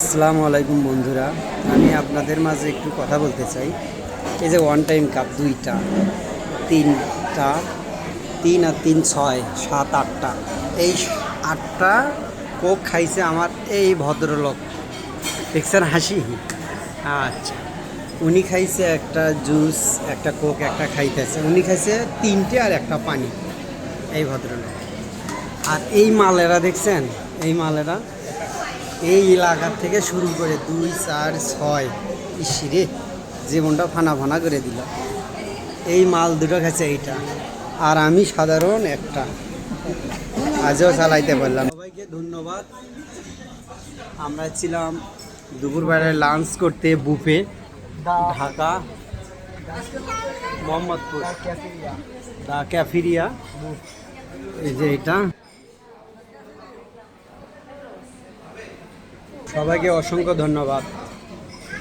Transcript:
আসসালামু আলাইকুম বন্ধুরা, আমি আপনাদের মাঝে একটু কথা বলতে চাই। এই যে ওয়ান টাইম কাপ দুইটা, তিনটা, 3 আর 3 6 7 8টা, এই 8টা কোক খাইছে আমার এই ভদ্রলোক। দেখছেন হাসি? আচ্ছা, উনি খাইছে একটা জুস, একটা কোক, একটা খাইতেছে। উনি খাইছে 3টে আর একটা পানি, এই ভদ্রলোক। আর এই মালেরা দেখছেন, এই মালেরা এই এলাকার থেকে শুরু করে 2 4 6, ইসিরে জীবনটা ফানা ফানা করে দিল। এই মাল দুটো খাচ্ছে এইটা, আর আমি সাধারণ একটা, আজও চালাইতে পারলাম। সবাইকে ধন্যবাদ। আমরা ছিলাম দুপুরবেলায় লাঞ্চ করতে বুফে, ঢাকা মোহাম্মদপুর দা ক্যাফেরিয়া। এই যে এটা, সবাইকে অসংখ্য ধন্যবাদ।